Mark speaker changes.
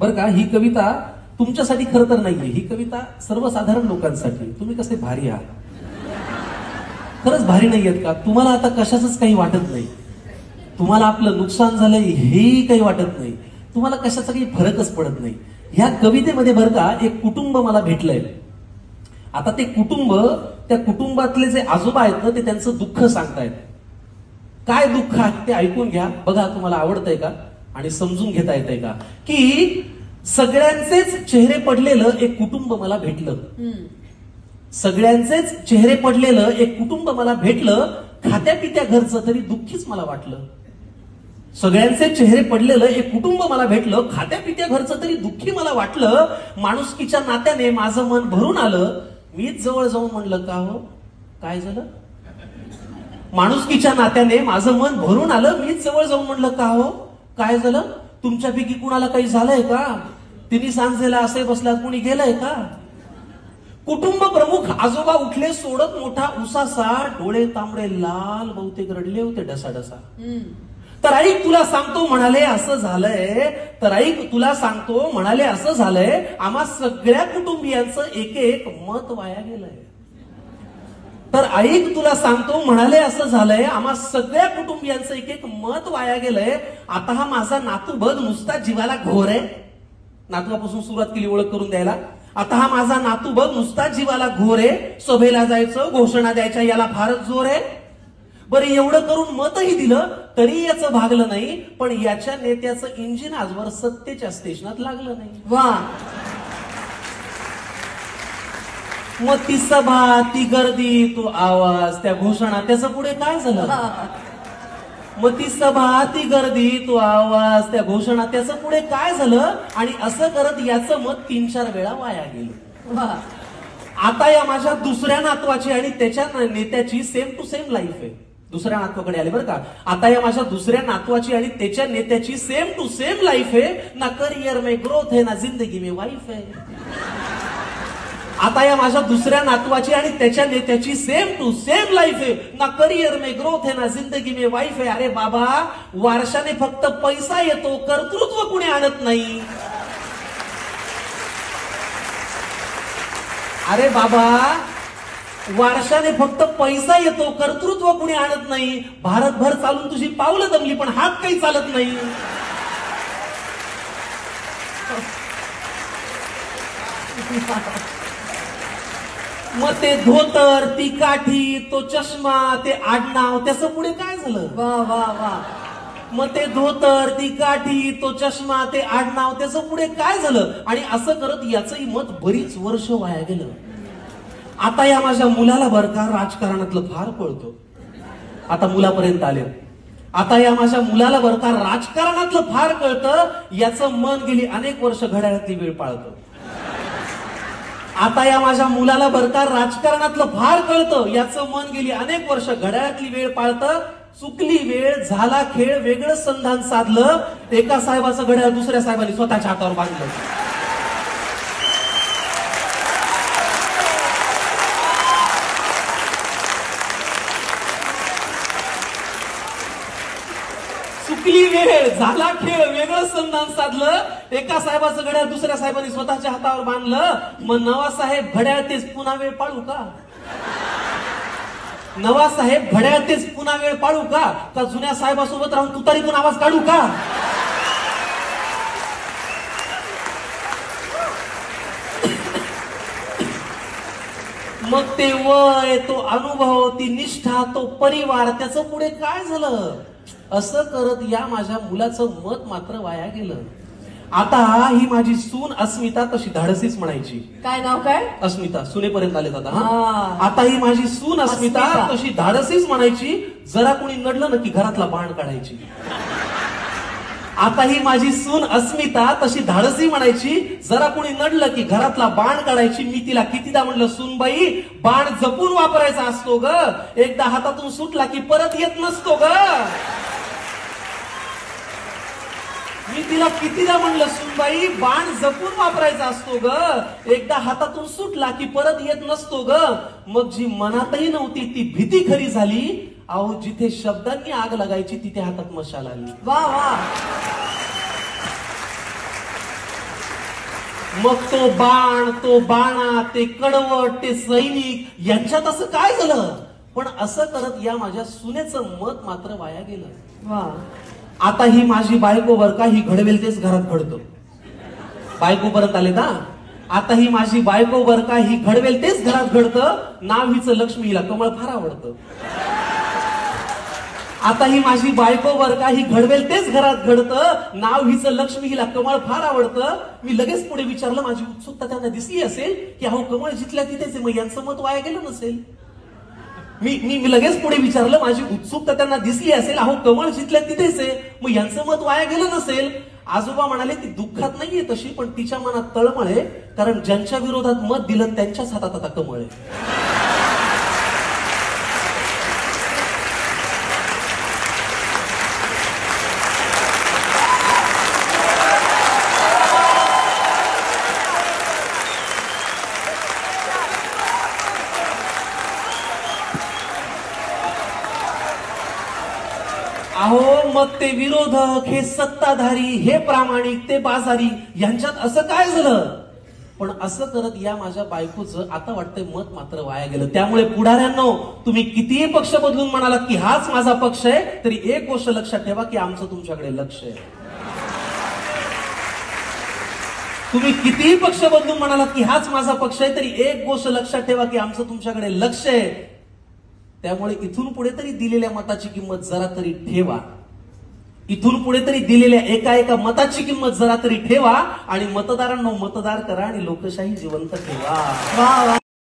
Speaker 1: बरं का, ही कविता तुमच्यासाठी खरं तर नाहीये, ही कविता सर्वसाधारण लोकांसाठी. तुम्ही कसे भारी आहात, खरंच भारी नाहीयेत का? तुम्हाला आता कशाचंच काही वाटत नाही, तुम्हाला आपलं नुकसान झालंय हेही काही वाटत नाही, तुम्हाला कशाचा काही फरकच पडत नाही. ह्या कवितेमध्ये बरं का एक कुटुंब मला भेटलंय. आता ते कुटुंब, त्या कुटुंबातले जे आजोबा आहेत ना, ते त्यांचं दुःख सांगतायत. काय दुःख आहे ते ऐकून घ्या, बघा तुम्हाला आवडतंय का आणि समजून घेता येतंय का. की सगळ्यांचेच चेहरे पडलेलं एक कुटुंब मला भेटलं, सगळ्यांचेच चेहरे पडलेलं एक कुटुंब मला भेटलं, खात्या पित्या घरचं तरी दुःखीच मला वाटलं. सगळ्यांचे चेहरे पडलेलं एक कुटुंब मला भेटलं, खात्या पित्या घरचं तरी दुःखी मला वाटलं. माणुसकीच्या नात्याने माझं मन भरून आलं, मीच जवळ जाऊन म्हणलं का हो काय झालं. माणुसकीच्या नात्याने माझं मन भरून आलं, मीच जवळ जाऊन म्हणलं का हो काय झालं. तुमच्यापैकी कुणाला काही झालंय का, तिने सांजेला असे बसल्यात, कुणी गेलंय का. कुटुंब प्रमुख आजोबा उठले सोडत मोठा उसासा, डोळे तांबडे लाल, बहुतेक रडले होते डसाडसा. तर ऐक तुला सांगतो म्हणाले असं झालंय, तर ऐक तुला सांगतो म्हणाले असं झालंय, आम्हा सगळ्या कुटुंबियांचं एक एक मत वाया गेलंय. तर ऐक तुला सांगतो म्हणाले असं झालंय, आम्हा सगळ्या कुटुंबियांचं एक एक मत वाया गेलंय. आता हा माझा नातू बघ नुसता जीवाला घोर आहे. नातवापासून सुरुवात केली ओळख करून द्यायला. आता हा माझा नातू बघ नुसता जीवाला घोर आहे, सभेला जायचं, घोषणा द्यायच्या याला फारच जोर आहे. बरं एवढं करून मतही दिलं तरी याचं भागलं नाही, पण याच्या नेत्याचं इंजिन आजवर सत्तेच्या स्टेशनात लागलं नाही. वा. मग ती सभा, ती गर्दी, तो आवाज, त्या घोषणा, त्याचं पुढे काय झालं. मग ती सभा, ती गर्दी, तो आवाज, त्या घोषणा, त्याचं पुढे काय झालं. आणि असं करत याचं मत 3-4 वेळा वाया गेलं. आता या माझ्या दुसऱ्या नातवाची आणि त्याच्या नेत्याची सेम टू सेम लाईफ आहे. दुसऱ्या नातवाकडे आले बरं का. आता या माझ्या दुसऱ्या नातवाची आणि त्याच्या नेत्याची सेम टू सेम लाईफ आहे. ना करियर में ग्रोथ है ना जिंदगी में वाईफ है. आता या माझ्या दुसऱ्या नातवाची आणि त्याच्या नेत्याची सेम टू सेम लाईफ आहे. ना करियर में ग्रोथ है ना जिंदगी में वाईफ आहे. अरे बाबा, वारशाने फक्त पैसा येतो, कर्तृत्व कुणी आणत नाही. अरे बाबा, वारशाने फक्त पैसा येतो, कर्तृत्व कुणी आणत नाही. भारतभर चालून तुझी पावलं दमली पण हात काही चालत नाही. मग ते धोतर, ती काठी, तो चष्मा, ते आडनाव, त्याचं पुढे काय झालं. वा वा वा. मग ते धोतर, ती काठी, तो चष्मा, ते आडनाव, त्याचं पुढे काय झालं. आणि असं करत याचंही मत बरीच वर्ष वाया गेलं. आता या माझ्या मुलाला बरं का राजकारणातलं फार कळतं. आता मुलापर्यंत आले. आता या माझ्या मुलाला बरं का राजकारणातलं फार कळतं. याचं मन गेली अनेक वर्ष घड्याळातली वेळ पाळतं. आता या माझ्या मुलाला बरं का राजकारणातलं फार कळतं. याचं मन गेली अनेक वर्ष घड्याळातली वेळ पाळतं. चुकली वेळ, झाला खेळ, वेगळं संधान साधलं. एका साहेबाचं घड्याळ दुसऱ्या साहेबांनी स्वतःच्या हातावर बांधलं. चुकली वेळ, झाला खेळ, वेगळं संधान साधलं. एका साहेबाचं घड्याळ दुसऱ्या साहेबांनी स्वतःच्या हातावर बांधलं. मग नवा साहेब घड्याळ तेच पुन्हा वेळ पाळू का. नवा साहेब घड्याळ तेच पुन्हा वेळ पाळू का. का जुन्या साहेबासोबत राहून तुतारी पण आवाज काढू का. मग ते वय, तो अनुभव, ती निष्ठा, तो परिवार, त्याचं पुढे काय झालं. असं करत या माझ्या मुलाचं मत मात्र वाया गेलं. आता ही माझी सून अस्मिता तशी धाडसीच म्हणायची.
Speaker 2: काय नाव काय.
Speaker 1: अस्मिता. सुनेपर्यंत आले आता. आता ही माझी सून अस्मिता तशी धाडसीच म्हणायची. जरा कोणी नडलं ना की घरातला बाण काढायची. आता ही माझी सून अस्मिता तशी धाडसी म्हणायची. जरा कोणी नडलं की घरातला बाण काढायची. मी तिला कितीदा म्हणलं, सूनबाई बाण जपून वापरायचा असतो ग, एकदा हातातून सुटला की परत येत नसतो ग. मी तिला कितीदा म्हणलं, सुनबाई बाण जपून वापरायचा असतो ग, एकदा हातातून सुटला की परत येत नसतो ग. मग जी मनातही नव्हती ती भीती खरी झाली. अहो, जिथे शब्दांनी आग लागायची तिथे हातात मशाल आली.
Speaker 2: वा वा.
Speaker 1: मग तो बाण, तो बाणा, ते कडवट, ते सैनिक यांच्यात असं काय झालं? पण असं करत या माझ्या सुनेचं मत मात्र वाया गेलं.
Speaker 2: वा.
Speaker 1: आता ही माझी बायको बर का, ही घडवेल तेच घरात घडतं. बायको परत आले का? आता ही माझी बायको बर का, ही घडवेल तेच घरात घडतं. नाव हिचं लक्ष्मी, हिला कमळ फार आवडतं. आता ही माझी बायको बर का, ही घडवेल तेच घरात घडतं. नाव हिचं लक्ष्मी, हिला कमळ फार आवडतं. मी लगेच पुढे विचारलं, माझी उत्सुकता त्यांना दिसली असेल की अहो कमळ जिथल्या तिथेच, मग यांचं मत वाया गेलं नसेल. मी लगेच पुढे विचारलं, माझी उत्सुकता त्यांना दिसली असेल, अहो कमळ जिथल्या तिथेच आहे, मग यांचं मत वाया गेलं नसेल. आजोबा म्हणाले, ती दुःखात नाहीये तशी, पण तिच्या मनात तळमळ आहे, कारण ज्यांच्या विरोधात मत दिलं त्यांच्याच हातात आता कमळ आहे. अहो मग ते विरोधक, हे सत्ताधारी, हे प्रामाणिक, ते बाजारी, यांच्यात असं काय झालं? पण असं करत या माझ्या बायकोचं आता वाटतंय मत मात्र वाया गेलं. त्यामुळे पुढाऱ्यांनो, तुम्ही कितीही पक्ष बदलून म्हणालात की हाच माझा पक्ष आहे, तरी एक गोष्ट लक्षात ठेवा की आमचं तुमच्याकडे लक्ष आहे. तुम्ही कितीही पक्ष बदलून म्हणालात की हाच माझा पक्ष आहे, तरी एक गोष्ट लक्षात ठेवा की आमचं तुमच्याकडे लक्ष आहे. त्यामुळे इथून पुढे तरी दिलेल्या मताची किंमत जरा तरी ठेवा. इथून पुढे तरी दिलेल्या एका मताची किंमत जरा तरी ठेवा आणि मतदारांना मतदार करा आणि लोकशाही जिवंत ठेवा.
Speaker 2: वा वा.